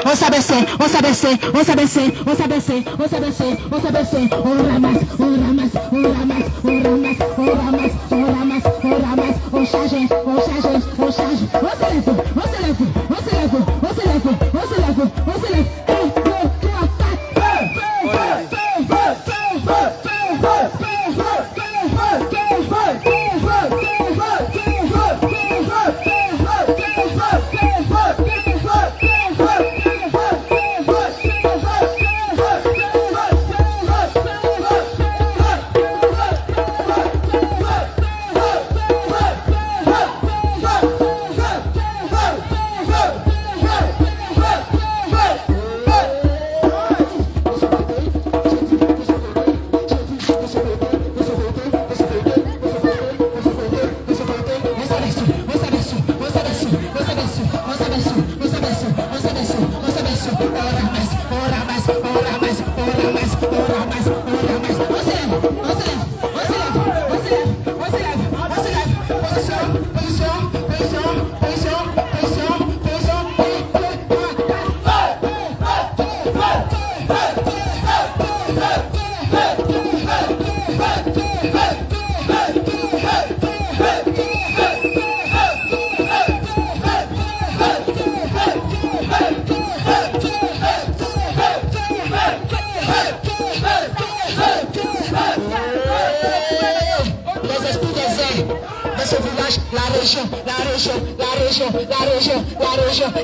on s'abaisse, on s'abaisse, on s'abaisse, on s'abaisse, on s'abaisse, on s'abaisse, on ramasse, on ramasse, on ramasse, on ramasse, on ramasse, on ramasse, on ramasse, on charge, on charge, on charge, on se lève, on se lève, on se lève, on se lève, on se lève, on se lève, 1, 2, 3,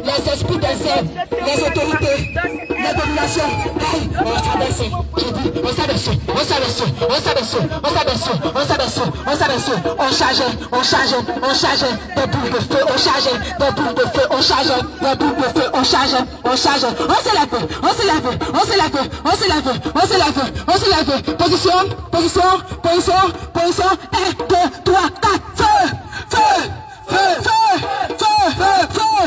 les esprits des aides, les autorités, les dominations, on s'abaisse, je dis, on s'abaisse, on s'abaisse, on s'abaisse, on s'abaisse, on s'abaisse, on s'abaisse, on charge, on charge, on charge, des boules de feu, on charge, des boules de feu, on charge, des boules de feu, on charge, on charge, on se lève, on se lève, on se lève, on se lève, on se lève, on se lève, position, position, position, position, 1, 2, 3, 4, feu, feu, feu, feu, feu, feu, feu,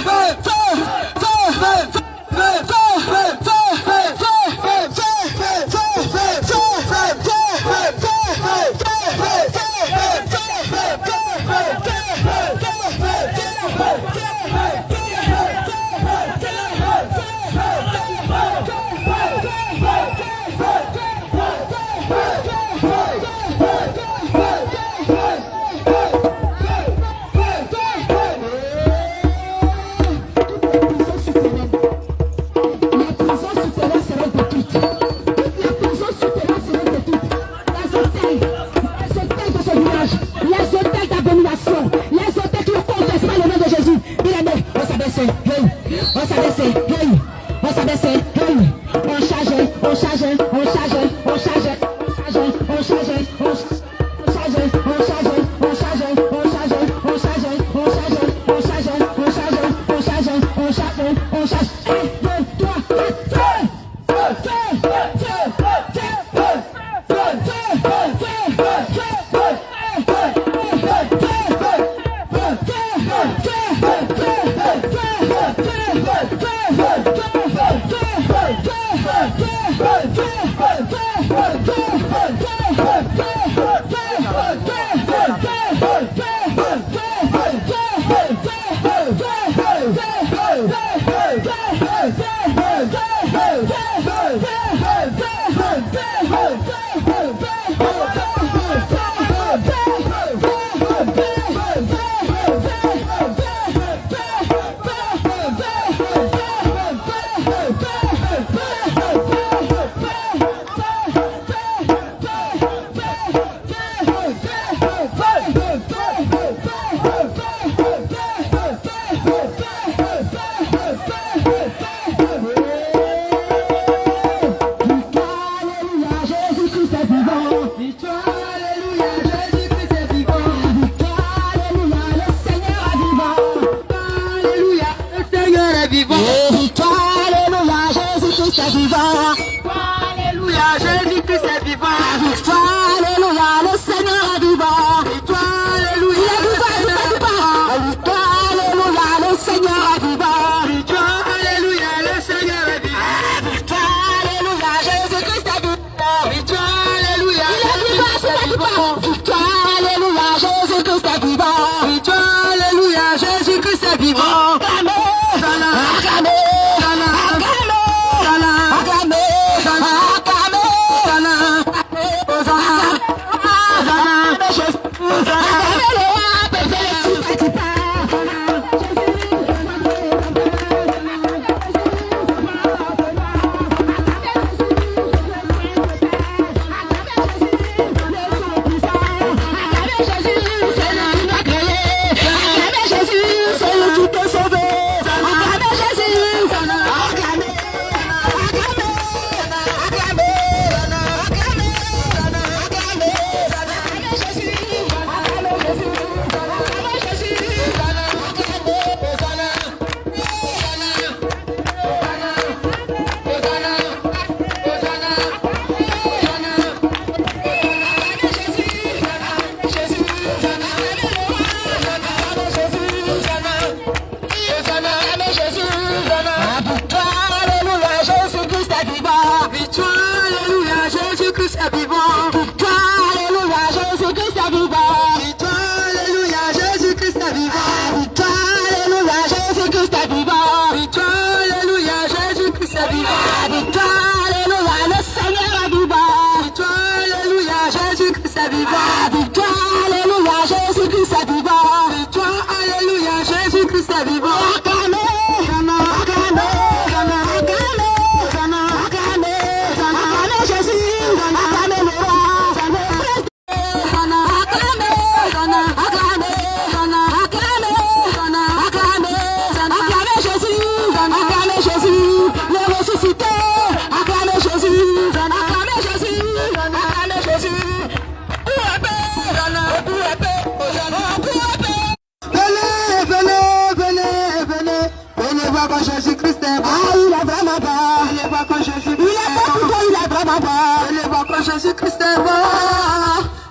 vraiment bon. Venez voir quand Jésus Il est bon pour toi, il est vraiment bon. Venez voir quand Jésus-Christ est bon.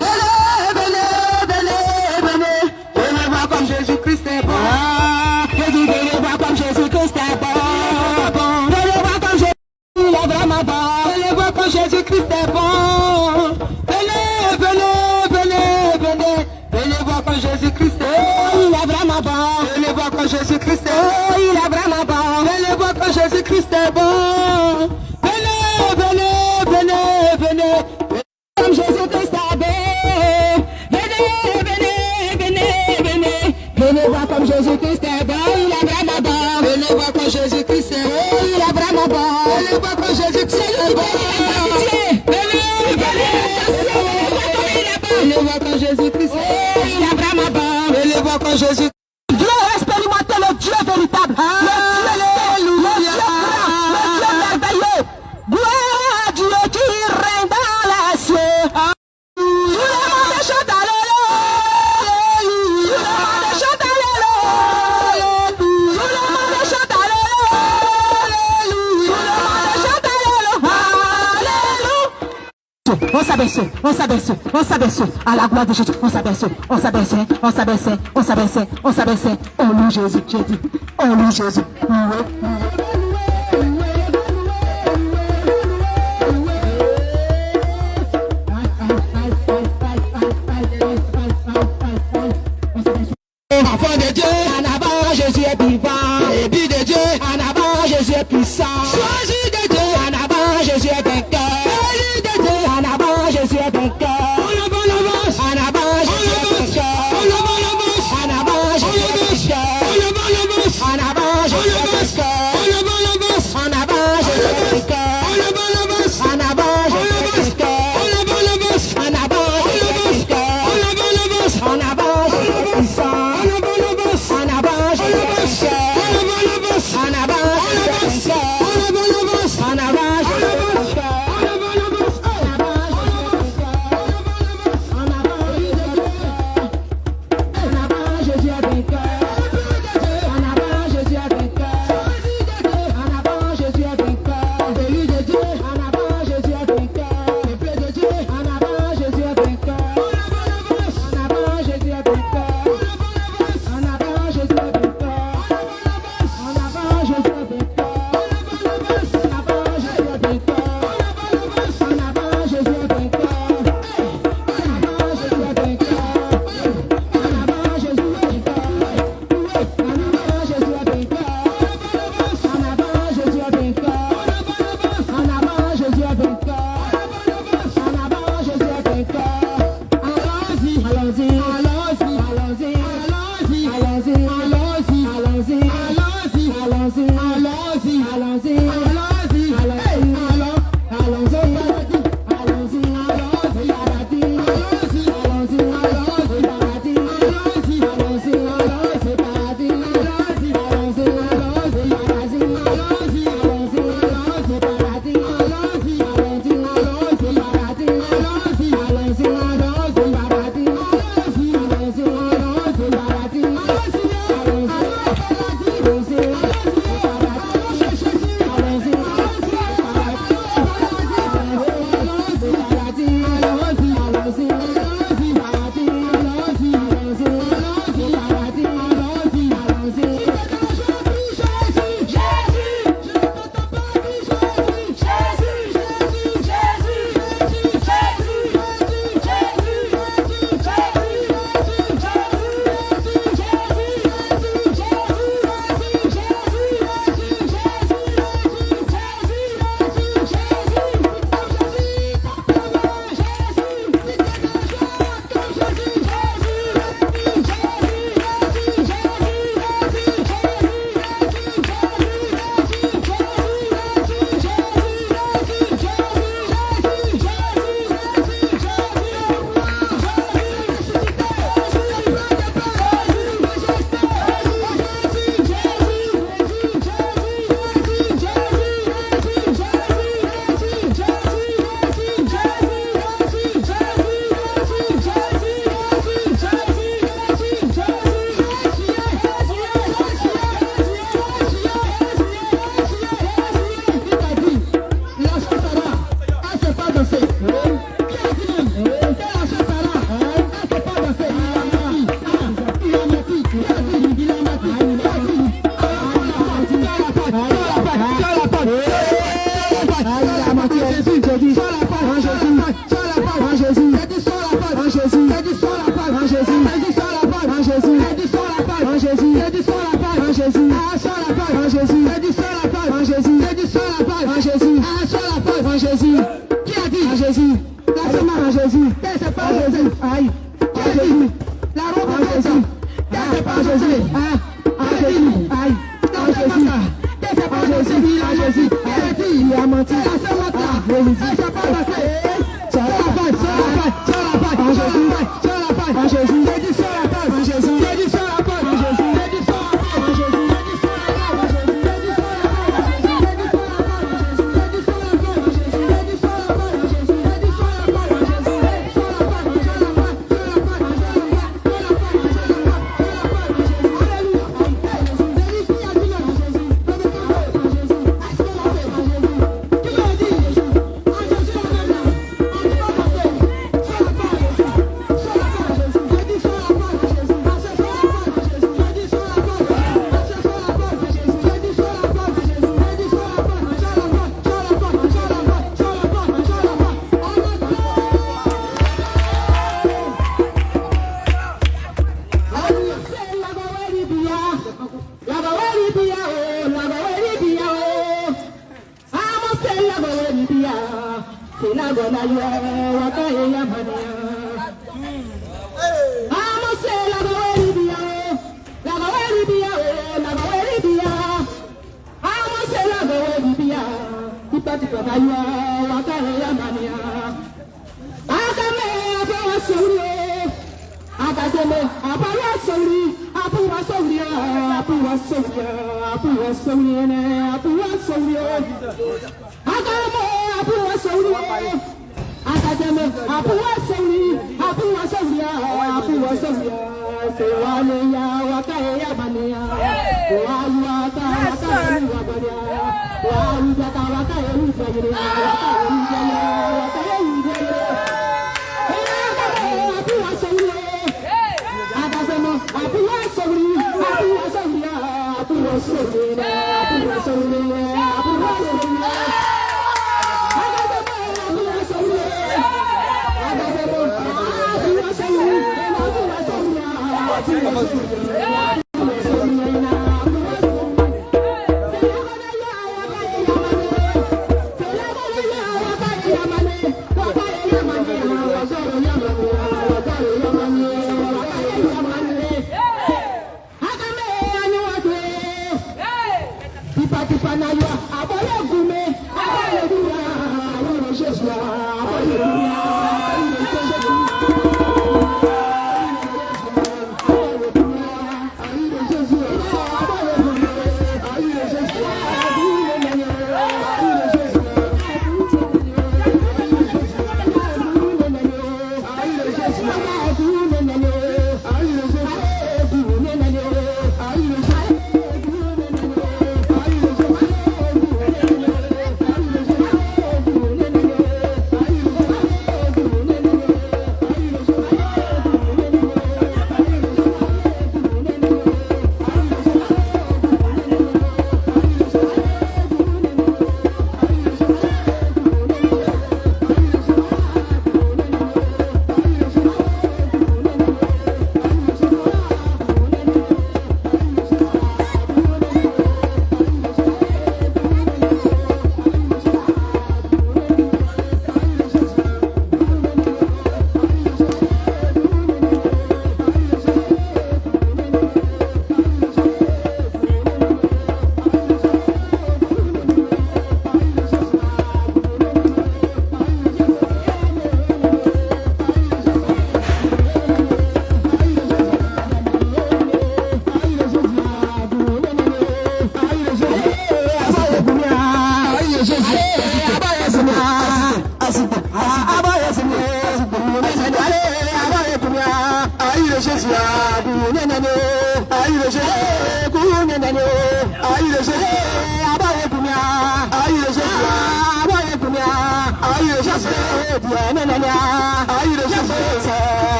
Venez, venez, venez, venez. Venez voir comme Jésus-Christ est bon. Je dis venez voir comme Jésus-Christ est bon. Venez voir comme Jésus, il est vraiment bon. Venez voir quand Jésus-Christ est bon. Venez, venez, venez, venez. Venez voir quand Jésus-Christ est bon. Il est vraiment bon. Venez voir quand Jésus-Christ est bon. Il est vraiment bon. Venez voir quand Jésus-Christ est bon. Venez, venez, venez, venez. Comme Jésus-Christ est bon. Venez, venez, venez, venez. Venez voir comme Jésus-Christ est bon. Il est vraiment bon. Venez voir quand Jésus-Christ est bon. Il est vraiment bon. Venez voir quand Jésus-Christ est bon. Venez, Venez voir quand Jésus-Christ est bon. il est vraiment bon. Venez voir quand Jésus. Dieu expérimenté le Dieu véritable. Le Dieu merveilleux. Gloire à Dieu qui règne dans les cieux. Tout le monde chante alléluia. Tout le monde chante alléluia. Tout le monde chante alléluia. Tout le monde chante alléluia. On s'abaisse, on s'abaisse, on s'abaisse à la gloire de Jésus. On s'abaisse, on s'abaisse, on s'abaisse, on s'abaisse, on s'abaisse. On loue Jésus, j'ai dit. On loue Jésus. Enfant de Dieu, En avant, Jésus est vivant. épi de Dieu, En avant, Jésus est puissant. choisi de Dieu, En avant, Jésus est vainqueur. élu de Dieu. En avant, Jésus est vainqueur. On avance, En avant, Jésus est vainqueur. on avance, En avant, Jésus est vainqueur. on avance, En avant, Jésus est vainqueur. on avance, En avant, Jésus est vainqueur. on avance, En avant, Jésus est vainqueur. on avance, En avant, Jésus est vainqueur. on avance, En avant, Jésus est puissant. on avance, En avant, Jésus est vainqueur. on avance, En avant, Jésus est vainqueur. on avance,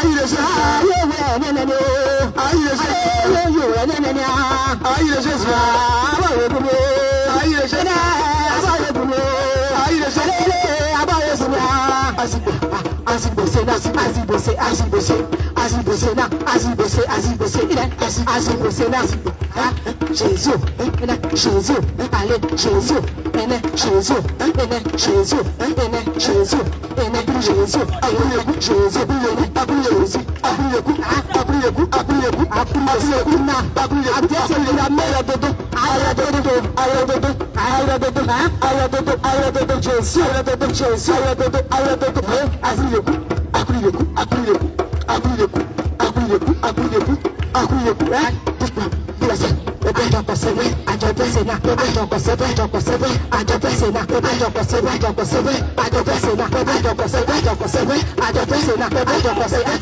Aïe, Jésus, Jésus, allez, Jésus, Jésus, Jésus, Jésus, Jésus,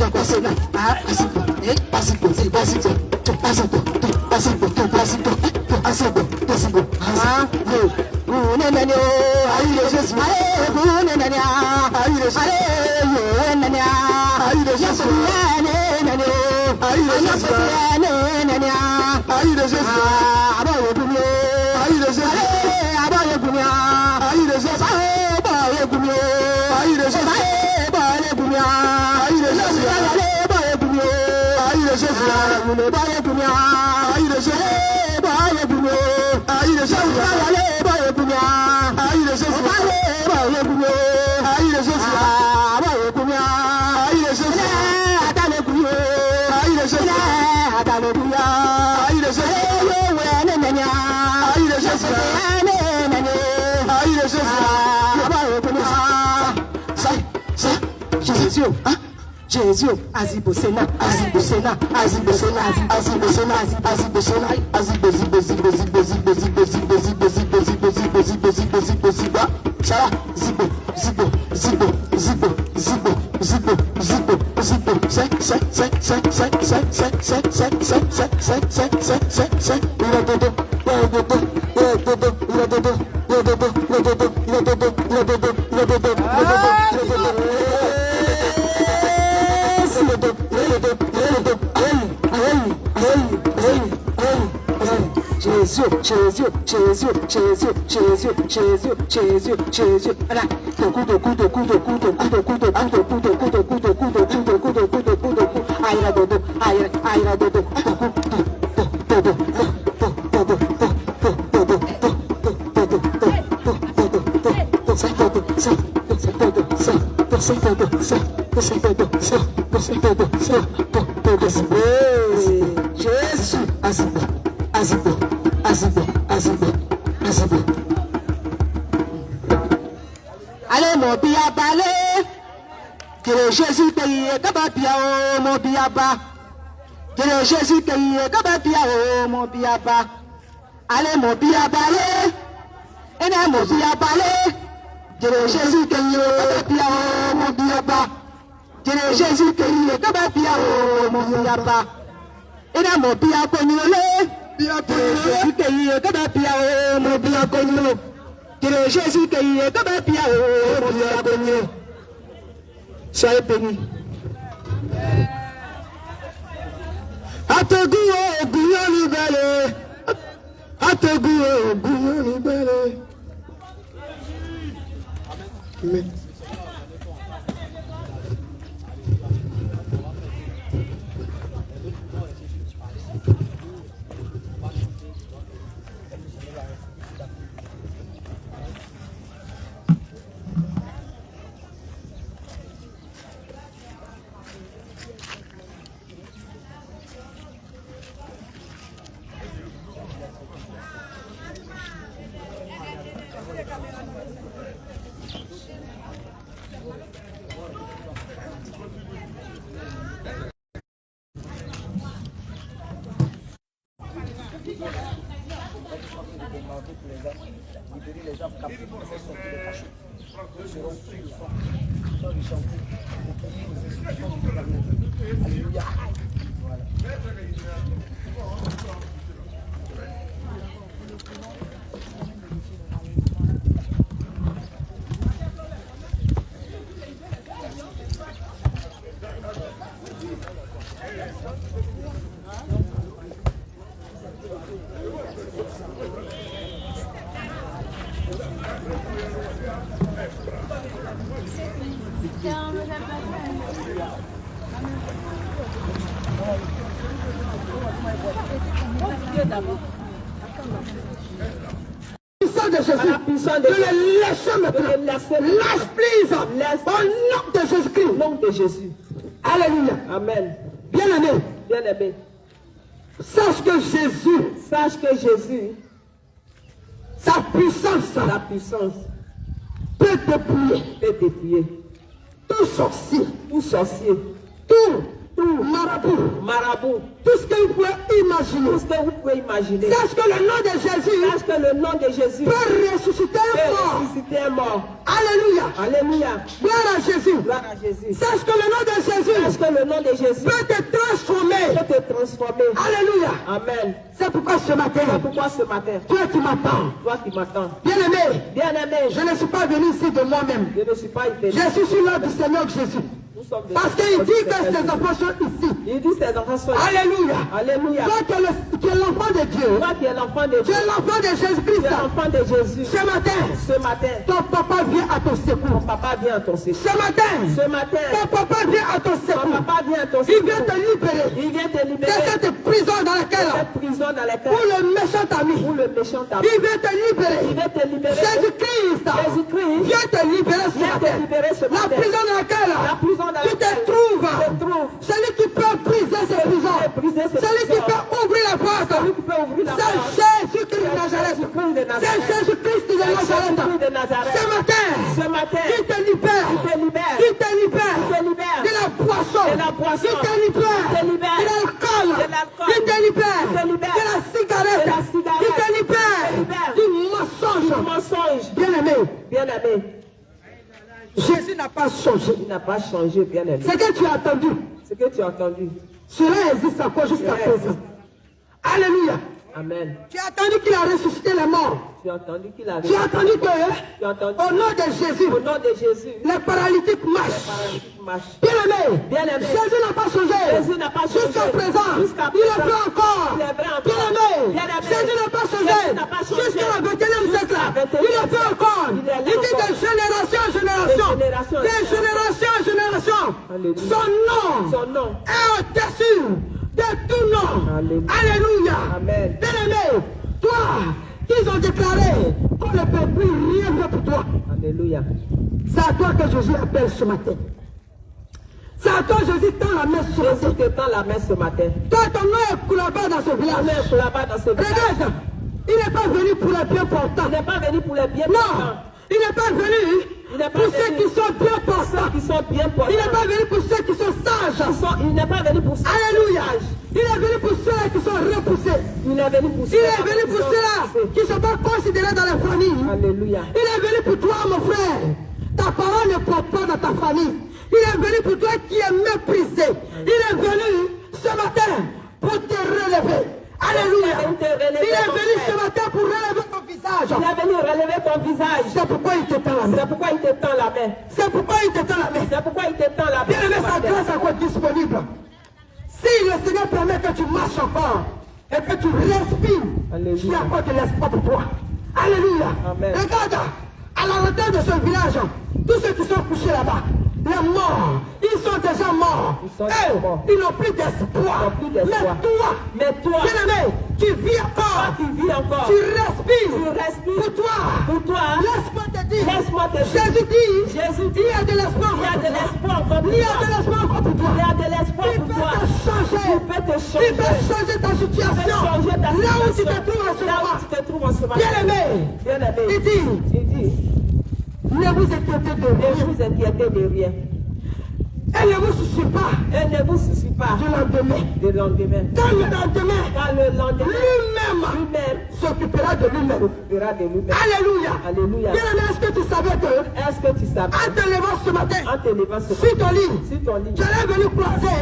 Jésus, Azibosena, Azibosena, Azibosena, Azibosena, Azibosena, Azibosena, ça, zibo, zibo, zibo, zibo, zibo, zibo, zibo, zibo, Jésus, voilà. Allez, mon biabale, que Jésus paye, que mon biaba, que Jésus paye, que mon biaba. Allez, mon biabale, et mon biabale, que Jésus paye, que mon biaba, que Jésus paye, que mon biaba. Et mon biabole, Jésus paye, que mon biabole. Que Jésus qui est comme un piano, soyez bénis. À te goût, goût libéré. À te goût libéré. Amen. libérer les gens captifs qui sont sortis de cachot. Ils seront pris de sang. Dans les champs, pour prier aux instructions du gouvernement. Alléluia. Voilà. De Jésus, de le laisser maintenant. Lâche prise au nom de Jésus-Christ. Au nom de Jésus. Alléluia. Amen. Bien-aimé, Bien-aimé, sache que Jésus, sa puissance peut dépouiller tout sorcier, tout marabout, tout ce que vous pouvez imaginer. Sache que le nom de Jésus, peut ressusciter un mort. Alléluia. Gloire à Jésus. Sache que le nom de Jésus, peut te transformer. Alléluia. Amen. C'est pourquoi ce matin, toi qui m'attends, bien-aimé, je ne suis pas venu ici de moi-même. Je suis sur l'ordre du Seigneur Jésus. Parce qu'il dit que ses enfants sont ici. Alléluia. Toi qui es l'enfant de Dieu. Tu es l'enfant de Jésus-Christ. Ce matin, ton papa vient à ton secours. Ce matin, ton papa vient à ton secours. Il vient te libérer de cette prison dans laquelle, pour le méchant ami, il vient te libérer. Jésus-Christ vient te libérer ce matin. La prison dans laquelle tu te trouves. Celui qui peut briser ces prisons. Celui qui peut ouvrir la porte. C'est Jésus-Christ de Nazareth. C'est Jésus-Christ de Nazareth. Ce matin, il te libère de la boisson. Il te libère de l'alcool. Il te libère de la cigarette. Il te libère du mensonge. Bien-aimé. Jésus n'a pas changé. Il n'a pas changé, bien-aimé. Ce que tu as entendu. Cela existe encore jusqu'à présent. Alléluia. Amen. Tu as entendu qu'il a ressuscité les morts. Tu as entendu qu'il a Tu as entendu que, au nom de Jésus, les paralytiques marchent. Bien-aimé, Jésus n'a pas changé. Jusqu'à présent, il est vrai encore. Bien-aimé, Jésus n'a pas changé. Jusqu'à la 21e siècle, il est vrai encore. Il dit de génération en génération. De génération en génération. Son nom est au-dessus de tout nom. Alléluia. Amen. Bien-aimé, toi, ils ont déclaré qu'on ne peut plus rien faire pour toi. Alléluia. C'est à toi que Jésus appelle ce matin. C'est à toi Jésus tend la main ce matin. Toi, ton nom est coulabé dans ce village. Regarde, il n'est pas venu pour les bien portants. Non, il n'est pas venu pour ceux qui sont bien portants. Il n'est pas venu pour ceux qui sont sages. Il n'est pas venu pour ceux Alléluia. Il est venu pour ceux qui sont repoussés. Il est venu pour ceux qui ne sont pas considérés dans la famille. Alléluia. Il est venu pour toi, mon frère. Ta parole ne porte pas dans ta famille. Il est venu pour toi qui est méprisé. Il est venu ce matin pour te relever. Alléluia. Il est venu ce matin pour relever ton visage. Il est venu relever ton visage. C'est pourquoi il te tend la main. C'est pourquoi il te tend la main. C'est pourquoi il te tend la main. C'est pourquoi il te tend la main. Bien-aimé, sa grâce est encore disponible. Si le Seigneur permet que tu marches encore et que tu respires, il y a encore de l'espoir pour toi. Alléluia. Amen. Regarde, à la hauteur de ce village, tous ceux qui sont couchés là-bas, les morts, ils sont déjà morts. Ils n'ont plus d'espoir. Mais toi, bien-aimé, tu vis encore. Tu respires. Pour toi. Laisse-moi te dire. Jésus dit, il y a de l'espoir. Il y a de l'espoir encore pour toi. Il peut te changer. Il peut changer ta situation. Là où tu te trouves en ce moment. Bien-aimé, il dit, ne vous inquiétez de rien. Elle ne vous soucie pas du lendemain. Quand le lendemain lui-même s'occupera de lui-même. Alléluia. Bien-aimé, est-ce que tu savais que en te levant ce matin, sur ton lit, j'allais venir croiser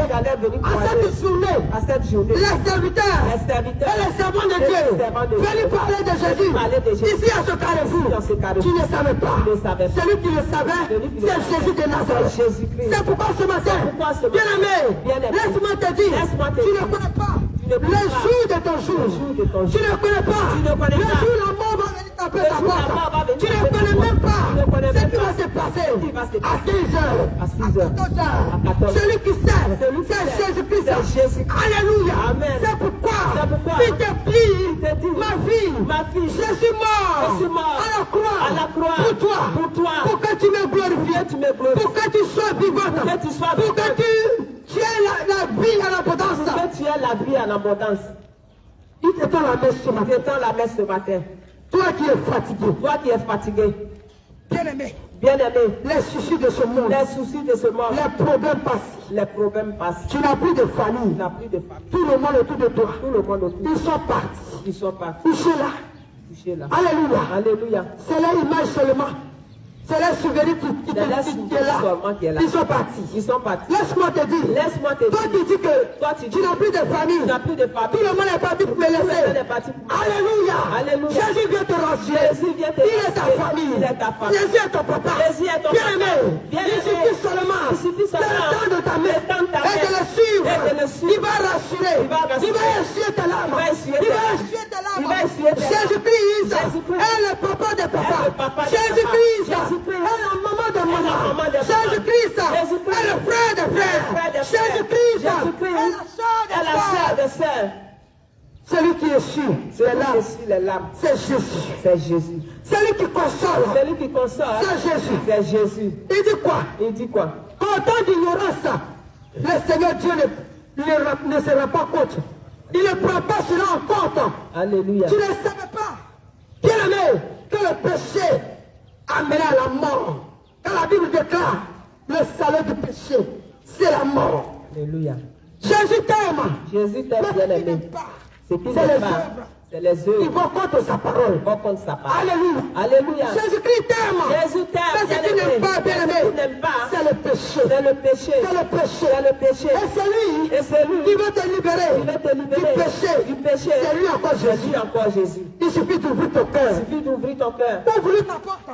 à cette journée les serviteurs et les servants de Dieu venir parler de Jésus ici à ce carrefour. Tu ne savais pas. Celui qui le savait, c'est Jésus de Nazareth. C'est pourquoi ce matin, bien-aimé, laisse-moi te dire, tu ne connais pas le jour de ton jour. Tu ne connais pas le jour où la mort va venir taper ta porte. Tu ne connais même pas ce qui va se passer à 15 heures, à 14 heures. Celui qui sait, c'est Jésus-Christ. Alléluia. C'est pourquoi il te plie te dit, ma fille, je suis mort à la croix pour toi, pour que tu me glorifies, pour que tu sois vivante, pour que tu aies la vie en abondance. Pour que tu aies la vie en abondance. Il te tend la main ce matin. Toi qui es fatigué. Bien-aimé, les soucis de ce monde, les problèmes passent. Tu n'as plus de famille. Tout le monde autour de toi, ils sont partis. Touché là. Alléluia. C'est l'image seulement. C'est les souvenirs qui est là. Ils sont partis. Laisse-moi te dire. Toi tu dis que tu n'as plus de famille. Tout le monde est parti pour me laisser. Alléluia. Jésus vient te rassurer. Il est ta famille. Jésus est ton papa. Bien-aimé. Il suffit seulement de tendre ta main et de le suivre. Il va rassurer. Il va essuyer tes larmes. Jésus-Christ est le papa des papas. Jésus-Christ est la maman de maman. Jésus-Christ est le frère des frères. Jésus-Christ est la sœur des sœurs. Celui qui est sûr, les larmes, c'est Jésus. Celui qui console, c'est Jésus. Il dit quoi? En temps d'ignorance, le Seigneur Dieu ne sera pas contre. Il ne prend pas cela en compte. Alléluia. Tu ne savais pas, bien-aimé, que le péché amène à la mort. Quand la Bible déclare le salaire du péché, c'est la mort. Alléluia. Jésus t'aime, bien-aimé. C'est les œuvres. Ils vont contre sa parole. Alléluia. Jésus-Christ t'aime. Mais ce que tu n'aimes pas, bien-aimé, c'est le péché. Et c'est lui qui veut te libérer du péché. C'est lui encore Jésus. Il suffit d'ouvrir ton cœur. Ouvre ta porte.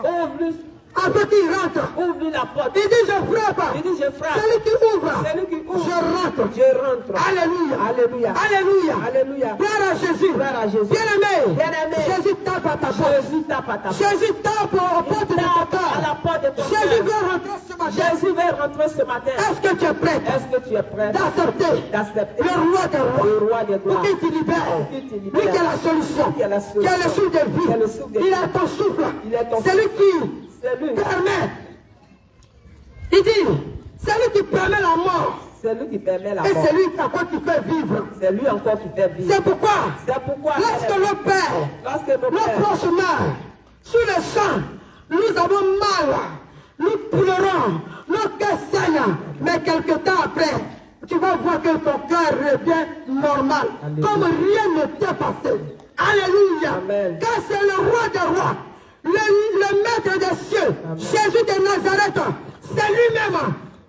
Après qu'il rentre, ouvre la porte. Il dit je frappe. Celui qui ouvre, je rentre. Alléluia. Gloire à Jésus. Bien-aimé. Jésus tape à ta porte. Jésus tape aux portes de ta porte. Jésus veut rentrer ce matin. Est-ce que tu es prêt d'accepter le roi des rois pour qu'il te libère? Lui qui a la solution, qui a le souffle de vie. Il a ton souffle. C'est lui qui permet. Il dit, c'est lui qui permet la mort. Et c'est lui encore qui fait vivre. C'est pourquoi, lorsque nos pères, nos proches meurent, sous le champ, nous avons mal, nous pleurons, nos cœurs saignent. Mais quelque temps après, tu vas voir que ton cœur revient normal. Comme rien ne t'est passé. Alléluia. Amen. Car c'est le roi des rois. Le maître des cieux, Jésus de Nazareth, c'est lui-même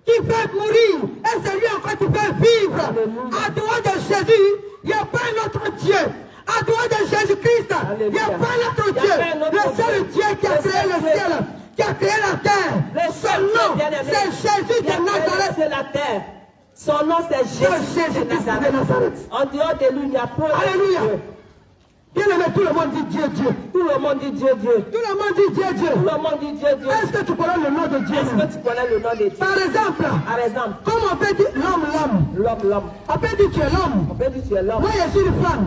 qui fait mourir et c'est lui encore qui fait vivre. À dehors de Jésus, il n'y a pas un autre Dieu. À dehors de Jésus-Christ, il n'y a pas un autre Dieu. Le seul Dieu qui a créé le ciel, qui a créé la terre, son nom, c'est Jésus de Nazareth. Son nom, c'est Jésus de Nazareth. En dehors de lui, il n'y a pas de Dieu. Bien-aimé, tout le monde dit Dieu. Tout le monde dit Dieu. Est-ce que tu connais le nom de Dieu? Par exemple, comme on peut dire l'homme. On peut dire tu es l'homme. Moi, je suis une femme.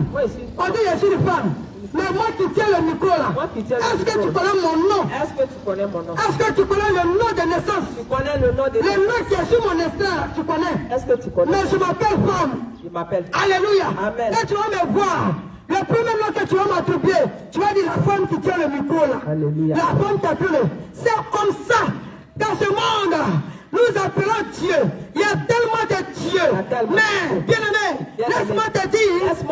On dit je suis une femme. Mais moi qui tiens le micro là, est-ce que tu connais mon nom? Est-ce que tu connais le nom de naissance? Le nom qui est sur mon instinct, tu connais? Mais je m'appelle femme. Alléluia. Amen. Et tu vas me voir. Le premier nom que tu vas m'attribuer, tu vas dire la femme qui tient le micro là. Alléluia. La femme qui a pris c'est comme ça. Dans ce monde, nous appelons Dieu. Il y a tellement de dieux. Mais, bien-aimé, laisse-moi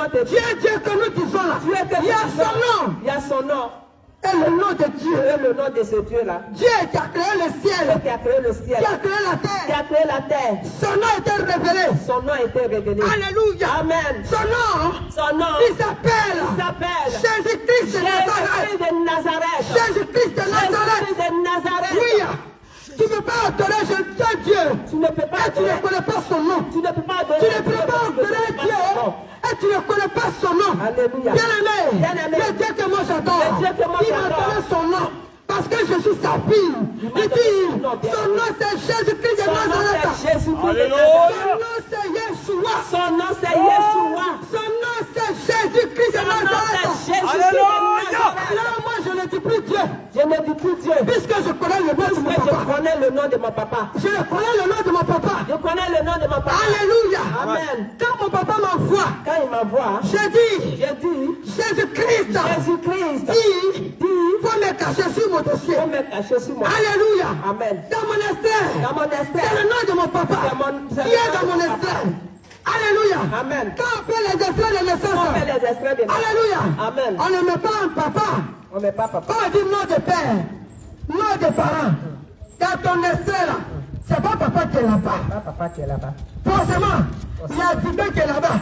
te dire, Dieu que nous disons là, il y a son nom. Et le nom de Dieu. Et le nom de ce Dieu-là. Dieu qui a créé le ciel. Qui a créé la terre. Son nom a été révélé. Alléluia. Amen. Son nom. Il s'appelle. Jésus-Christ de Nazareth. Jésus-Christ de Nazareth. Oui. Tu ne peux pas adorer Dieu. Tu ne peux pas. Et tu ne connais pas son nom. Tu ne peux pas adorer Dieu. Et tu ne connais pas son nom. Alléluia. Bien-aimé, le Dieu que moi j'adore, il m'a donné son nom. Parce que je suis sa fille. Il dit, son nom c'est Jésus-Christ de Nazareth. Son nom c'est Yeshua. Son nom c'est Jésus-Christ de Nazareth. Dieu. Je ne dis plus Dieu. Puisque je connais le nom de mon Puisque je papa. connais le nom de mon papa. Je connais le nom de mon papa. Je connais le nom de mon papa. Alléluia. Amen. Quand mon papa m'envoie, Quand il m'envoie, j'ai dit, j'ai dit, Jésus-Christ, Jésus-Christ, dit, faut me cacher sur mon dossier. faut me cacher sur moi. Alléluia. Amen. Dans mon esther, Dans mon c'est esprit, le nom de mon papa c'est qui le est nom dans de mon mon esther. Alléluia. Amen. Quand on fait les extraits de On naissance, fait les extraits de Alléluia. Amen. On ne met pas un papa. On met pas papa. Quand on dit nom de père, nom de parent, dans ton extrait là, c'est pas papa qui est là-bas. Pas papa qui est là-bas. Forcément, il y a Didier qui est là-bas.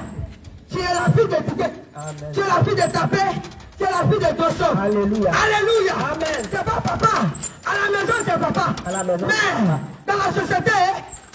Tu es la fille de Didier. Amen. Tu es la fille de ta paix. Tu es la fille de Dosso. Alléluia. Alléluia. Amen. C'est pas papa. À la maison, c'est papa. À la maison, Mais dans la société,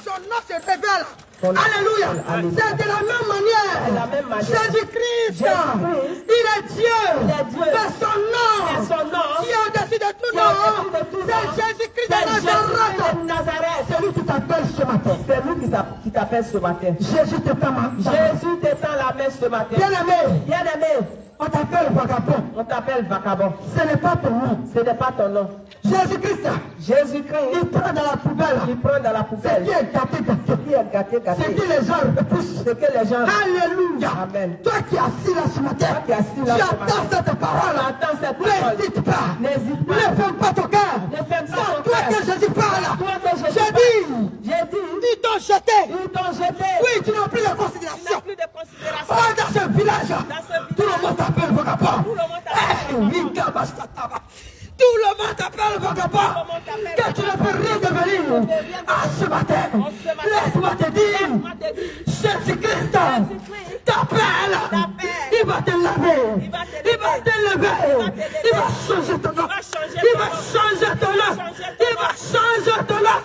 son nom se révèle. Son nom. Alléluia. Alléluia. C'est de la même manière. De la même manière. Jésus-Christ. Jésus-Christ. Il est Dieu. Il est Dieu. Mais son nom. Et son nom. Qui est au-dessus de tout Qui est nom. au-dessus de tout nom. C'est Jésus-Christ C'est de Nazareth. Jésus de Nazareth. C'est lui qui t'appelle ce matin. C'est lui qui t'appelle ce matin. Jésus t'appelle. Jésus t'étend la main ce matin. Bien-aimé, Bien-aimé, on t'appelle vagabond. on t'appelle vagabond. Ce n'est pas ton nom. Ce n'est pas ton nom. Jésus-Christ, Jésus-Christ, il prend dans la poubelle. il prend dans la Ce poubelle. qui est gâté, Ce qui est gâté, ce gâté. qui les gens repoussent. Ce que les gens... Alléluia. Amen. Toi qui es assis là ce matin, Toi qui es assis là tu ce attends matin. cette parole. Tu attends cette parole. N'hésite pas. N'hésite pas. Ne ferme pas ton cœur. Ne ferme pas C'est ton toi cœur. que Jésus parle. C'est toi que Jésus J'ai parle. dit, J'ai dit, ils t'ont jeté. ils t'ont jeté. Oui, tu n'as plus de Tu n'as considération. plus de considération. Oh, dans ce village, ce tout le monde t'appelle vagabond. Tout le monde t'appelle Eh, Wikabasataba. Tout le monde t'appelle vagabond. Tout le monde t'appelle Que tu ne peux rien devenir. Ah, ce matin, laisse-moi te dire, Jésus-Christ t'appelle. Il va te laver. Il va te lever. Il va changer ton nom. Il va changer ton nom. Il va changer ton nom.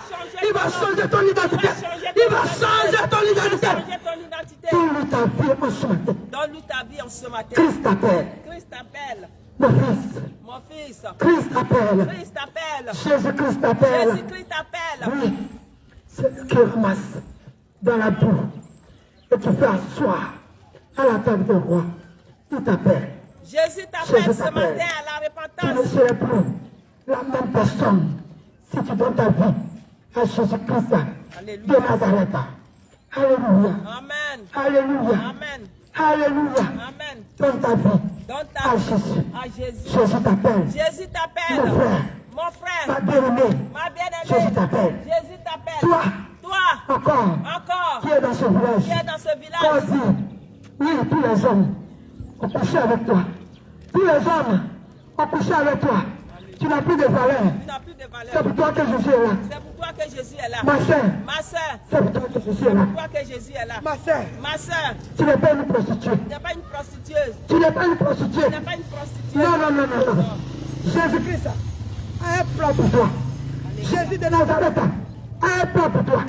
Il va changer ton identité. Il va changer ton identité. Changer ton identité. Donne-lui ta vie en ce matin. Donne-lui ta vie en ce matin. Christ t'appelle. Christ t'appelle. Mon fils, Mon fils. Christ t'appelle. Christ t'appelle. Jésus-Christ t'appelle. Jésus-Christ t'appelle. Oui, c'est lui qui ramasse dans la boue et qui fait asseoir à la table du roi. Il t'appelle. Jésus t'appelle Jésus ce t'appelle. matin à la Tu ne repentance. serais plus la même personne si tu donnes ta vie à Jésus-Christ Alléluia. de Nazareth. Alléluia. Amen. Alléluia. Amen. Alléluia. Amen. Donne ta vie Donne à ta Jésus. à Jésus. Jésus t'appelle. Jésus t'appelle. Mon frère, Mon ma frère. bien-aimée, Ma Jésus bien-aimée. t'appelle. Jésus t'appelle. Toi, Toi. encore, Encore. qui est dans ce village, Qui est dans ce on village. dit, oui, tous les hommes ont couché avec toi. Tous les hommes ont couché avec toi. Tu n'as plus de valeur. Tu n'as plus de valeur. C'est pour toi que Jésus est là. C'est pour toi que Jésus est là. Ma soeur, Ma soeur. c'est pour toi que Jésus est là. Pour toi que Jésus est là. Ma soeur, Ma soeur. tu n'es pas une prostituée. Tu n'es pas une prostitueuse. Tu n'es pas une prostituée. Tu n'es pas une prostituée. Non, non, non, non, non. Jésus-Christ a un plan pour toi. Jésus de Nazareth a un plan pour toi.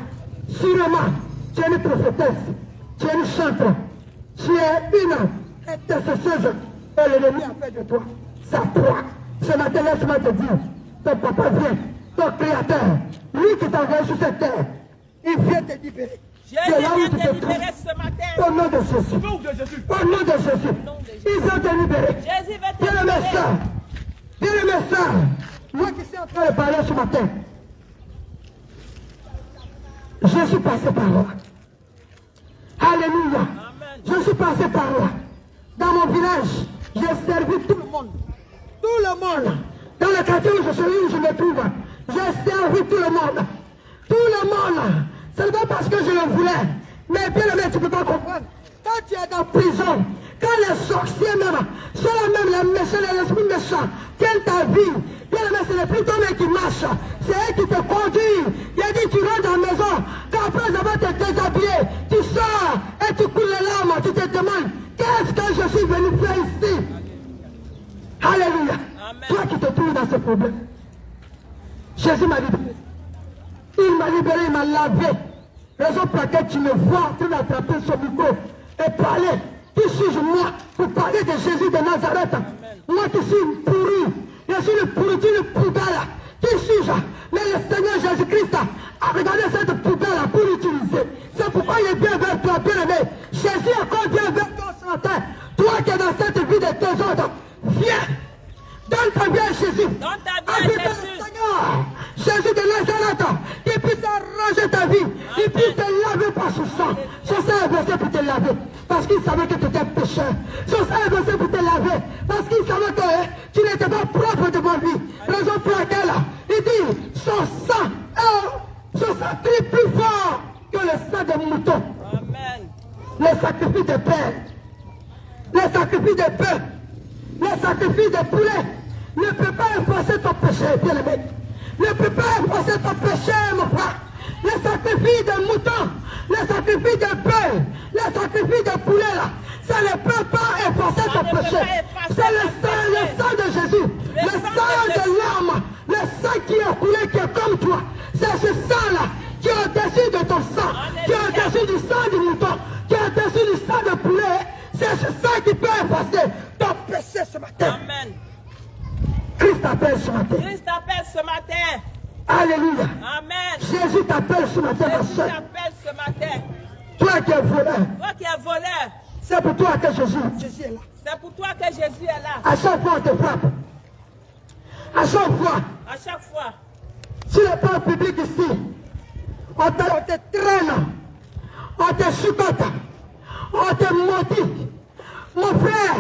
Sûrement, tu es une prophétesse. Tu es une chantre. Tu es une intercesseuse. Et l'ennemi a fait de toi sa proie. Ce matin, laisse-moi te dire, ton papa vient, ton créateur, lui qui t'a envoyé sur cette terre, il vient te libérer. Jésus De là où vient tu te te libérer trouves. ce matin. Au nom de Jésus. Au nom de Jésus. Il vient te libérer. Jésus va te Bien le libérer. médecin. Bien le médecin. Moi qui suis en train de parler ce matin. Je suis passé par là. Alléluia. Amen. Je suis passé par là. Dans mon village, j'ai servi tout le monde. Tout le monde. Dans le quartier où je me trouve, j'ai servi tout le monde. Tout le monde. Ce n'est pas parce que je le voulais. Mais bien aimé, tu ne peux pas comprendre. Quand tu es dans la prison, quand les sorciers même, ceux-là même, les méchants, les esprits méchants, tiennent ta vie, bien aimé, ce n'est plus toi-même qui marche, c'est eux qui te conduisent. Il a dit, tu rentres dans la maison, quand après avoir te déshabillé, tu sors et tu coules les larmes, tu te demandes, qu'est-ce que je suis venu faire ici? Alléluia. Amen. Toi qui te trouves dans ce problème, Jésus m'a libéré. Il m'a libéré, il m'a lavé. Raison pour laquelle tu me vois en train d'attraper son micro et parler. Qui suis-je moi pour parler de Jésus de Nazareth? Moi qui suis une pourrie. Je suis une pourriture, une poubelle. Qui suis-je? Mais le Seigneur Jésus-Christ a regardé cette poubelle pour l'utiliser. C'est pourquoi il vient vers toi, bien-aimé. Jésus encore vient vers toi ce matin. Toi qui es dans cette vie de désordre, viens. Donne ta vie à Jésus. Donne ta vie à Appelle le Jésus. Seigneur, Jésus de Nazareth, qui puisse arranger ta vie, il puisse te laver par son sang. Son sang est versé pour te laver, parce qu'il savait que tu étais pécheur. Son sang est versé pour te laver, parce qu'il savait que tu n'étais pas propre devant lui. Raison pour laquelle il dit, son sang crie plus fort que le sang des moutons. Amen. Les sacrifices de bœuf, les sacrifices de bœuf, les sacrifices de poulet ne peut pas effacer ton péché, bien-aimé. Ne peut pas effacer ton péché, mon frère. Les sacrifices de moutons, les sacrifices de bœuf, les sacrifices de poulet, là, ça ne peut pas effacer ton péché. C'est le sang de Jésus, le sang de l'homme, le sang qui est coulé, qui est comme toi. C'est ce sang-là qui est au-dessus de ton sang, qui est au-dessus du sang du mouton, qui est au-dessus du sang de poulet. C'est ce sang qui peut effacer ton péché ce matin. Amen. Christ t'appelle ce matin. Christ t'appelle ce matin. Alléluia. Amen. Jésus t'appelle ce matin, ma Jésus soeur. t'appelle ce matin. Toi qui es voleur, Toi qui es voleur, c'est pour toi que Jésus est là. c'est pour toi que Jésus est là. À chaque fois on te frappe. À chaque fois, À chaque fois. tu n'es pas au public ici. On te traîne. On te chicote. On te maudit. Mon frère,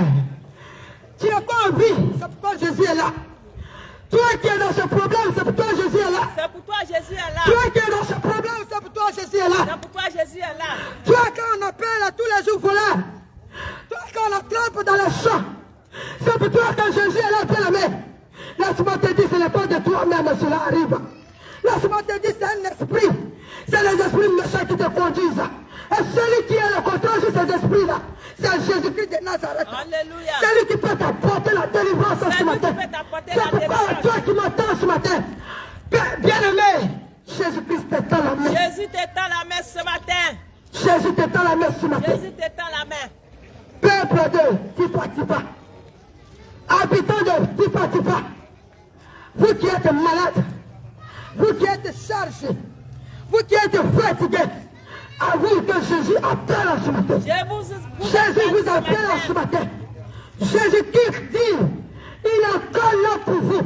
tu n'as pas envie. C'est pourquoi Jésus est là. Toi qui es dans ce problème, c'est pour toi Jésus est là. C'est pour toi Jésus est là. Toi qui es dans ce problème, c'est pour toi Jésus est là. C'est pour toi Jésus est là. Toi quand on appelle à tous les jours voleurs, toi quand on attrape dans les champs, c'est pour toi que Jésus est là, bien-aimé. Laisse-moi te dire, ce n'est pas de toi-même que cela arrive. Laisse-moi te dire, c'est un esprit. C'est les esprits méchants qui te conduisent. Et celui qui a le contrôle sur ces esprits-là, c'est Jésus-Christ de Nazareth. Alléluia. C'est lui qui peut t'apporter la délivrance C'est ce lui matin. qui peut t'apporter C'est la pourquoi délivrance. toi qui m'entends ce matin, bien-aimé, Jésus-Christ t'étend la main. Jésus t'étend la main ce matin. Jésus t'étend la main ce matin. Jésus t'étend la main. Peuple de Tipa, habitants de Tipa, vous qui êtes malades, vous qui êtes chargés, vous qui êtes fatigués, avouez que Jésus appelle en ce matin. Jésus vous appelle en ce matin. Jésus-Christ dit, il est encore là pour vous.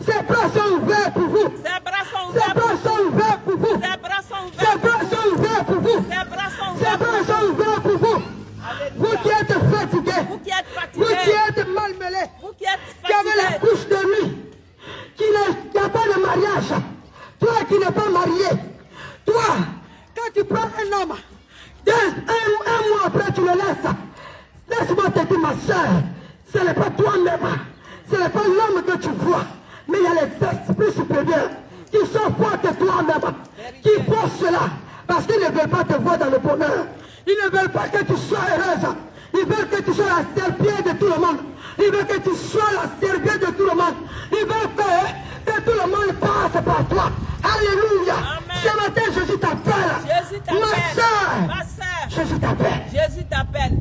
Ses bras sont ouverts pour vous. Ses bras sont Ses bras sont ouverts pour vous. Ses bras sont Ses bras sont ouverts pour vous. Ses bras sont Ses bras sont ouverts pour vous. Vous qui êtes fatigués, Vous qui êtes vous qui fatigués. êtes malmenés, Vous qui êtes qui avez la fatigués. couche de nuit, qui n'a pas de mariage, toi qui n'es pas marié, toi, quand tu prends un homme, un mois après tu le laisses, laisse-moi te dire ma soeur, ce n'est pas toi-même, ce n'est pas l'homme que tu vois, mais il y a les esprits supérieurs qui sont forts que toi-même, qui font cela, parce qu'ils ne veulent pas te voir dans le bonheur. Ils ne veulent pas que tu sois heureuse. Ils veulent que tu sois la serpillère de tout le monde. Ils veulent que tu sois la serpillère de tout le monde. Ils veulent que tout le monde passe par toi. Alléluia. Amen. Ce matin, Jésus t'appelle. Jésus t'appelle. Ma soeur. Ma soeur. Jésus t'appelle. Jésus t'appelle.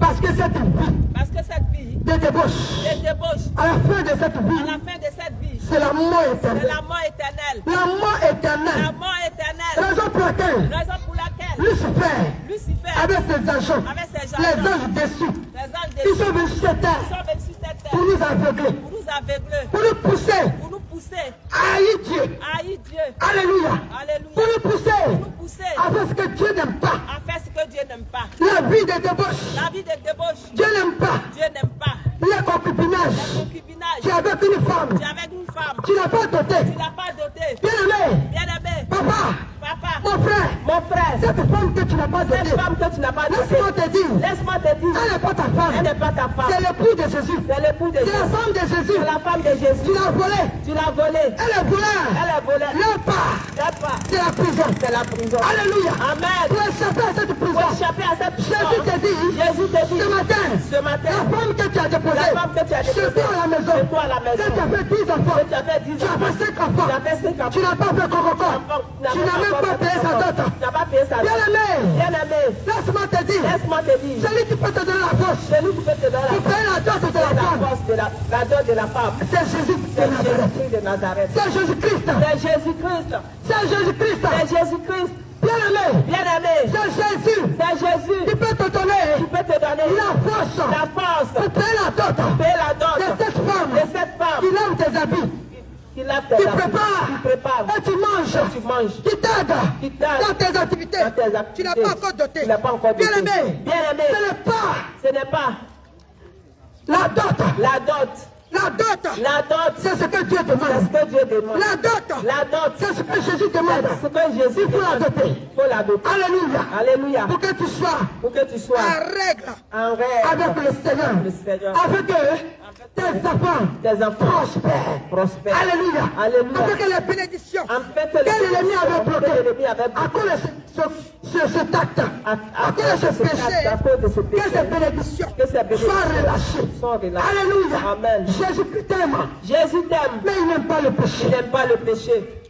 Parce que cette vie Parce que cette vie de débauche, de débauche, à la fin de cette à vie, la fin de cette vie, c'est la mort c'est éternelle. la mort éternelle. La mort La éternelle. mort éternelle. Raison pour laquelle Raison pour laquelle Lucifer, Lucifer, avec ses agents, avec ses les agents, anges déçus, les anges ils déçus, sont venus sur cette terre sont venus sur cette pour terre nous aveugler, pour nous aveugler, pour nous pousser pour nous pousser à haïr Dieu. à haïr Dieu. Alléluia. Alléluia. Pour nous pousser Pour nous pousser à faire ce que Dieu n'aime pas. à faire ce que Dieu n'aime pas. La vie de débauche, La vie de débauche, Dieu n'aime pas. Dieu n'aime pas. Le concubinage, Le concubinage, tu es avec une femme, tu es avec une femme, tu n'as pas doté. tu n'as pas doté. Bien-aimé, Bien-aimé, papa, papa, mon frère, cette femme que tu n'as pas dotée, cette femme que tu n'as pas dotée, laisse-moi te dire, laisse-moi te dire, elle n'est pas ta femme, elle n'est pas ta femme. c'est l'époux de Jésus, C'est l'époux de c'est la Jésus. femme de Jésus, C'est la femme de tu Jésus. l'as volée, Tu l'as volée. elle est volée, Elle est volée. leur part, N'est-ce pas? c'est la prison. C'est la prison. Alléluia. Amen. Pour échapper à cette Pour prison, échapper à cette Jésus prison, te dit, Jésus te dit, ce matin, ce matin, la femme que tu as déposée, la femme que tu as déposée, chez toi à la maison, chez toi à la maison, quand tu as fait 10 enfants, tu as fait 10 tu as enfants, fait 5 enfants, tu as fait 5 enfants, tu n'as pas fait encore, tu n'as même pas payé sa dot. Tu n'as pas payé sa dot. Bien-aimé, Bien-aimé, laisse-moi te dire, laisse-moi te dire, celui qui peut te donner la force celui qui peut te donner pour payer la dot de la la femme, force de la dot de la femme, c'est Jésus de c'est Nazareth. Jésus-Christ de Nazareth. C'est Jésus-Christ. C'est Jésus-Christ. C'est Jésus-Christ. C'est Jésus-Christ. Bien-aimé, Bien-aimé, c'est Jésus c'est Jésus qui peut te donner qui peut te donner la force la force pour payer la dot payer la dot de cette femme de cette femme qui lave tes habits, tes qui activités, prépare, qui prépare, et tu manges, tu manges, qui t'aide qui t'aide dans tes activités. dans tes Tu n'as activités. pas encore doté. Tu n'as pas encore doté. Bien-aimé, Bien-aimé, ce n'est pas ce n'est pas la dot. la dot. La dot, La dot, c'est ce que Dieu c'est demande. ce que Dieu demande. La dot, La dot, c'est ce que Jésus demande. c'est ce que Jésus Il faut la demande. doter. Il faut la doter. Alléluia. Alléluia. Pour que tu sois Pour que tu sois en règle en règle avec le Seigneur. Le Seigneur. Avec tes enfants tes enfants prospères. prospères. Alléluia. Alléluia. Avec les bénédictions. Afin que Quel l'ennemi avait bloqué l'ennemi avait à cause de cet acte, à cause de ce péché, à cause de ce que péché, ces bénédictions que ces bénédictions soient relâchées. soient relâchées. Alléluia. Amen. Jésus-Christ t'aime, Jésus t'aime, mais il n'aime pas le il péché. n'aime pas le péché.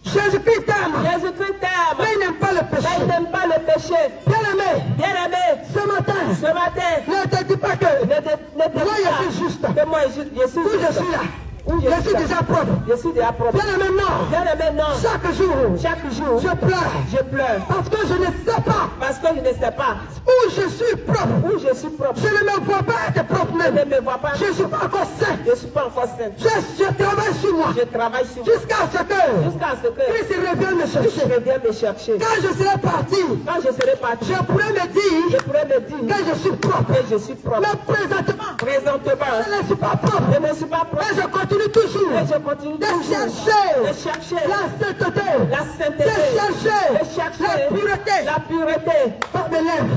Jésus-Christ t'aime, Jésus-Christ mais t'aime, il n'aime pas le mais il péché. n'aime pas le péché. Bien-aimé, Bien-aimé, ce matin, ce matin, ne te dis pas que ne te moi dis pas je suis juste. que moi je suis Où je suis là, Où je suis déjà propre. Je suis déjà propre. Bien-aimé, non. Bien-aimé, non. Chaque jour, Chaque jour, je pleure. je pleure. Parce que je ne sais pas Parce que je ne sais pas où je suis propre. où je suis propre. Je ne me vois pas être propre Je même. ne me vois pas. Je ne suis pas encore saint. Je ne suis pas encore sainte. Je travaille sur moi. Je travaille sur moi. Jusqu'à ce que Jusqu'à ce que Christ revienne me je chercher. revienne me chercher. Quand je serai parti, Quand je serai parti, je pourrai me dire je pourrai me dire que je suis propre. que je suis propre. Mais présentement, Présentement, je ne suis pas propre. je ne suis pas propre. Mais je continue toujours Et je continue de toujours chercher de chercher la sainteté, la sainteté, de chercher de chercher la pureté la pureté. par mes lèvres.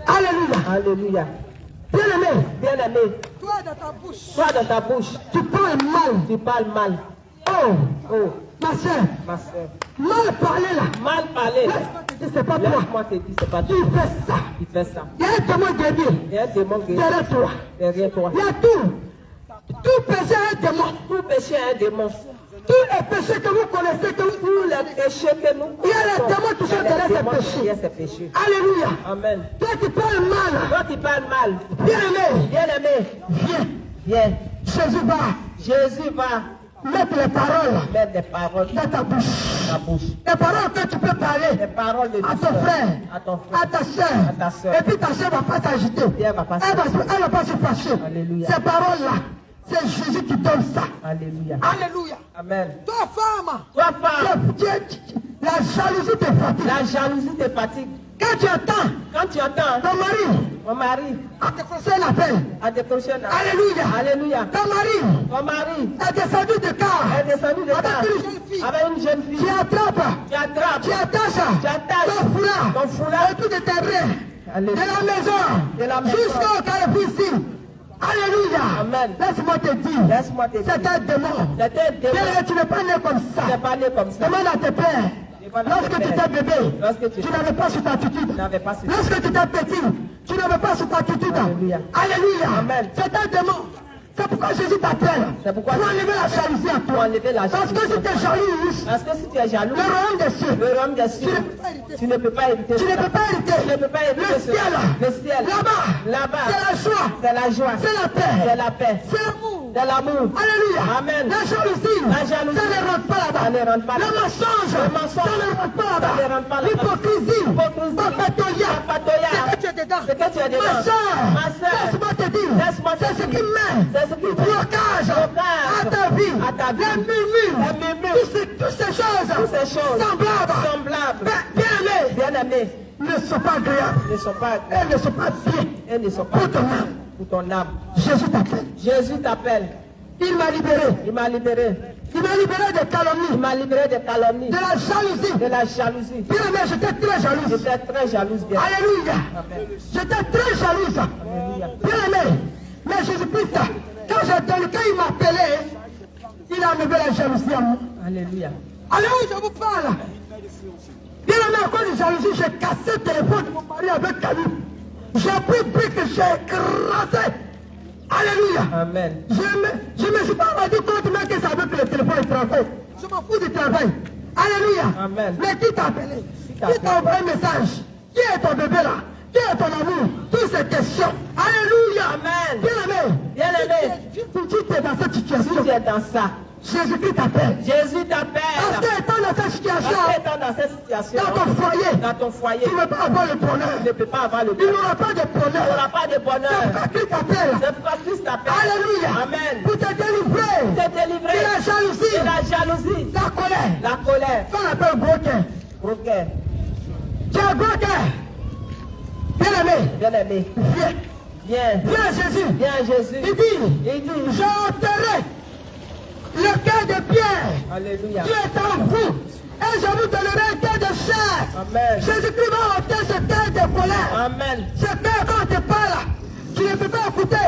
Alléluia. Alléluia. Bien-aimé, Bien-aimé, toi dans ta bouche, toi dans ta bouche, tu parles mal. tu parles mal. Oh, Oh, ma soeur, ma soeur. mal parler là. Mal parler. Laisse-moi te dire, c'est pas toi. Laisse-moi te dire, c'est pas Tu toi fais ça. qui fais ça. Il y a un démon derrière, Il y a un démon qui est derrière toi. derrière toi. Il y a tout. Tout péché est un démon. Tout péché est un démon. Tous les péchés que vous connaissez, que vous Tous les péchés que nous il y a les démons qui sont derrière ces Il y a péchés. ces péchés. Alléluia. Amen. Toi qui parles mal, Toi qui parles mal, bien-aimé, bien-aimé, viens. viens. Jésus va Jésus va mettre les paroles mettre des paroles dans ta bouche. dans ta bouche. Les paroles que tu peux parler Des paroles de à ton douceur frère, à ton frère, à ta soeur. à ta sœur. Et puis ta soeur ne va pas s'agiter. Elle va pas Elle va pas se fâcher. Alléluia. Ces paroles-là, c'est Jésus qui donne ça. Alléluia. Alléluia. Amen. Toi, femme, Toi, femme, la jalousie te fatigue. la jalousie te fatigue. Quand tu attends Quand tu entends ton mari ton mari à te conseiller l'appel, à décrocher un appel. Alléluia. Alléluia. Ton mari Ton mari est descendu de car est descendu de avec terre une jeune fille. avec une jeune Tu fille. attrapes, Tu attrapes, tu attaches tu attaches ton foulard, ton foulard et tout de tes reins, de Alléluia. la maison, De la maison. jusqu'au carrefour ici. Alléluia. Amen. Laisse-moi te dire, Laisse-moi te dire. c'est un démon. C'est un démon. Bien, tu n'es pas né comme Tu ça. n'es pas né comme ça. Demande à tes pères. Demande à Lorsque tes tu pères. étais bébé, Lorsque tu tu n'avais pas cette attitude. Tu n'avais pas cette Lorsque tu étais petit, tu n'avais pas cette attitude. Alléluia. Alléluia. Amen. C'est un démon. C'est pourquoi Jésus t'appelle. C'est pourquoi Pour enlever la jalousie à Pour toi. enlever la Parce que si tu es jalouse, Parce que si tu es jaloux, le royaume des cieux, le royaume des cieux, tu ne peux pas éviter. tu ne peux pas hériter. Tu ne peux pas éviter Le ce- ciel, Le ciel. là-bas, Là-bas. c'est la joie, C'est la joie. c'est la paix, C'est la paix. c'est l'amour. C'est l'amour. Alléluia. Amen. La jalousie, La jalousie, ça ne rentre pas là-bas. ça ne rentre pas Le là-bas. mensonge, Le mensonge, ça ne rentre pas ça ne rentre pas là-bas. là-bas. L'hypocrisie, L'hypocrisie, papatoya, papatoya, c'est que tu es dedans. c'est que tu es dedans. Ma soeur, Ma soeur, laisse-moi te dire, laisse-moi te c'est ce dire. qui met C'est ce qui met blocage à ta vie, à ta vie. les murmures, Les murmures. toutes ces choses, Toutes ces choses semblables, semblables, bien-aimées, bien-aimés, ne sont pas agréables. ne sont pas Elles ne sont pas bien elles ne sont pas pour ton âme. pour ton âme. Jésus t'appelle. Jésus t'appelle. Il m'a libéré. Il m'a libéré. Il m'a libéré des Il calomnies, m'a libéré des calomnies, de la jalousie. de la jalousie. Bien aimé, j'étais très jalouse. J'étais très jalouse, bien. Alléluia. Amen. J'étais très jalouse. Alléluia. Bien aimé. Mais Jésus-Christ, quand j'ai entendu, quand il m'a appelé, il a enlevé la jalousie en moi. Alléluia. Alléluia, je vous parle. Bien aimé, à cause de jalousie, j'ai cassé le téléphone de mon mari avec Camille. J'ai pris le brique, j'ai écrasé. Alléluia. Amen. Je me suis pas rendu compte même que c'est avec le téléphone de travail. Je m'en fous du travail. Alléluia. Amen. Mais qui t'a appelé? t'a Qui t'a envoyé un message? Qui est ton bébé là? Qui est ton amour? Toutes ces questions. Alléluia. Amen. Bien aimé. Bien aimé. Si tu es dans cette Si situation, tu es dans ça, Jésus-Christ t'appelle. Jésus Parce t'appelle. qu'étant dans cette situation, Parce qu'étant dans cette situation, dans ton foyer, dans ton foyer, tu ne peux pas avoir le bonheur. tu ne peux pas avoir le Il bonheur. n'aura pas de Tu bonheur. n'auras pas de C'est bonheur. pourquoi Christ t'appelle. C'est pourquoi Christ t'appelle. Alléluia. Amen. Pour te délivrer Te de la jalousie, la colère, qu'on appelle gros cœur. Tu as gros cœur. Bien-aimé, viens Jésus. Il dit, j'ôterai le cœur de pierre. Alléluia. Dieu est en vous. Et je vous donnerai un cœur de chair. Amen. Jésus-Christ va ôter ce cœur de colère. Amen. Ce cœur, quand on te parle, tu ne peux pas écouter.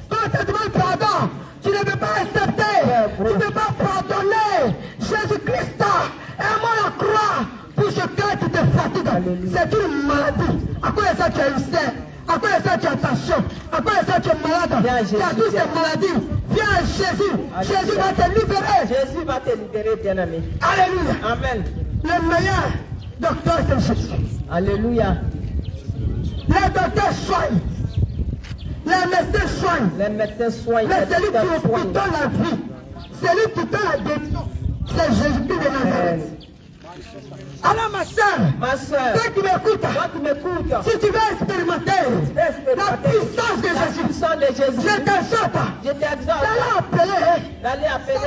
Quand on te demande pardon, tu ne peux pas accepter. Tu ne peux pas pardonner. Jésus-Christ est mort à la croix pour ce cœur qui te fatigue. C'est une maladie. À cause de ça, tu as une serre. À cause de ça, tu as tension. À cause de ça, tu es malade. Tu as toutes ces maladies. Viens à Jésus. Jésus va te libérer. Jésus va te libérer, bien-aimé. Alléluia. Amen. Le meilleur docteur, c'est Jésus. Alléluia. Les docteurs soignent. Les médecins soignent. Les médecins soignent. Mais les celui qui docteurs soignent. donne la vie, celui qui donne la guérison, c'est Jésus-Christ de Nazareth. Alors ma soeur, toi qui m'écoutes, si tu veux expérimenter la puissance de Jésus, je t'exhorte d'aller appeler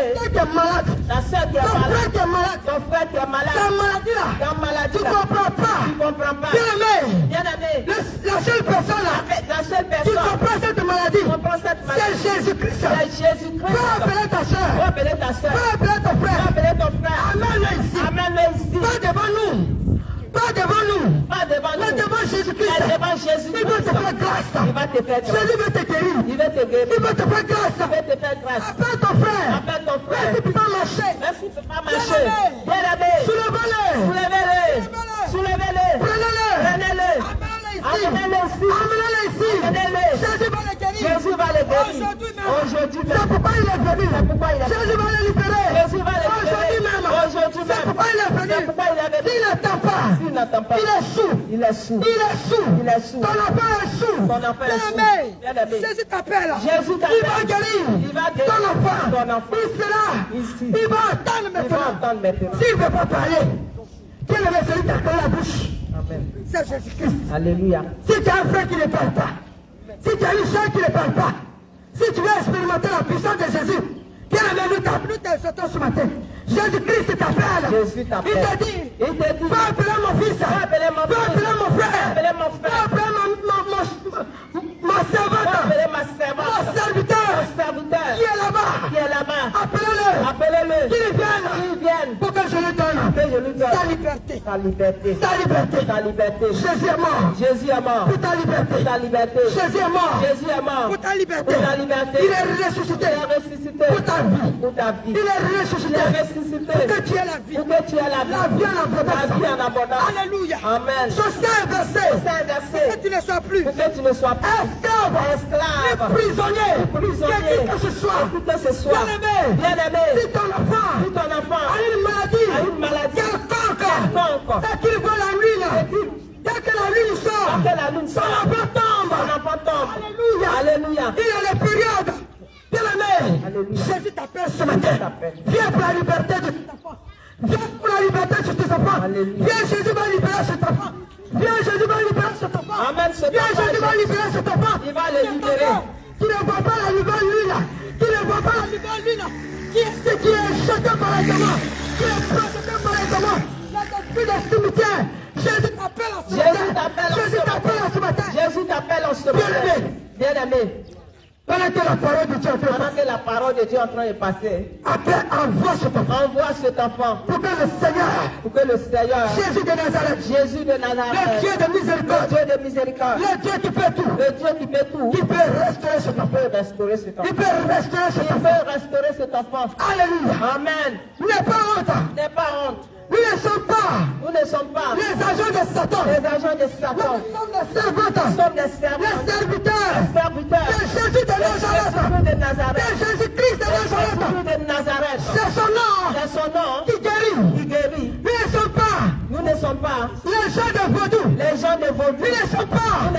ta soeur qui est malade, ton frère qui est malade, ta maladie-là, tu ne comprends pas. Bien-aimé, la seule personne qui comprend cette maladie, c'est Jésus-Christ. Va appeler ta soeur, va appeler ton frère, amène-le ici. Pas devant nous. Pas devant nous. Mais devant Jésus-Christ. Il va te faire grâce. Jésus va te guérir. Il va te faire grâce. Appelle ton frère. Même si tu peux marcher. Soulevez-le. Prenez-le. Amenez-le ici. Jésus va le guérir. Aujourd'hui même. C'est pourquoi il est venu. Jésus va le libérer. Aujourd'hui même. C'est pourquoi il est venu. S'il n'attend pas, il est sourd. Ton enfant est sourd. Bien-aimé, Jésus t'appelle. Il va guérir ton enfant. Il sera. Il va attendre maintenant. S'il ne veut pas parler, bien-aimé, celui qui a créé la bouche, c'est Jésus-Christ. Alléluia. Si tu as un frère qui ne parle pas, si tu as une soeur qui ne parle pas, si tu veux expérimenter la puissance de Jésus, bien-aimé, nous t'exhortons ce matin. Jésus-Christ t'appelle. Il te dit, va appeler mon fils, va appeler mon frère, va appeler ma servante, mon serviteur, qui est là-bas. Appelez-le, qu'il vienne, pour que je lui donne sa liberté. Jésus est mort pour ta liberté. Jésus est mort pour ta liberté. Il est ressuscité pour ta vie. Il est ressuscité pour que tu aies la vie. La vie en abondance. Alléluia. Amen. Ce saint verset, que tu ne sois plus esclave, ni prisonnier, que ce soit. Bien-aimé, si ton enfant a une maladie quelconque, dès qu'il voit la lune, dès que la lune sort, son enfant tombe. Alléluia. Il y a les périodes. Bien-aimé, Jésus t'appelle ce matin. Viens pour la liberté de cet enfant. Viens pour la liberté de cet enfant. Viens, Jésus va libérer cet enfant. Viens, Jésus va libérer cet enfant. Amen. Viens, Jésus va libérer cet enfant. Il va le libérer. Tu ne vois pas la nouvelle lune. Tu ne vois pas la nouvelle lune. Qui est ce qui est jeté par les démons? Qui est projeté par les démons? L'esprit de cimetière. Jésus t'appelle en ce matin. Jésus t'appelle en ce matin. Bien-aimé. Pendant que la parole de Dieu est en train de passer, après envoie cet enfant pour que le Seigneur, Jésus de Nazareth, le Dieu de miséricorde, le Dieu qui peut tout, qui peut restaurer cet enfant. Alléluia. Amen. N'aie pas honte. Nous ne sommes pas les agents de Satan. Nous sommes les servantes, les serviteurs de Jésus de Nazareth, de Jésus-Christ de Nazareth. C'est son nom qui guérit. Nous ne sommes pas les gens de vaudou. Nous ne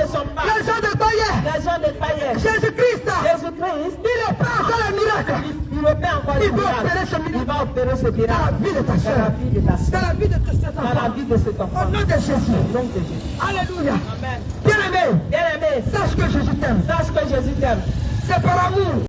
sommes pas les gens de païens. Jésus-Christ, il est pas encore le miracle. Il va opérer ce miracle dans la vie de ta soeur, dans la vie de cet enfant. Au nom de Jésus. Alléluia. Bien-aimé, sache que Jésus t'aime. C'est par amour.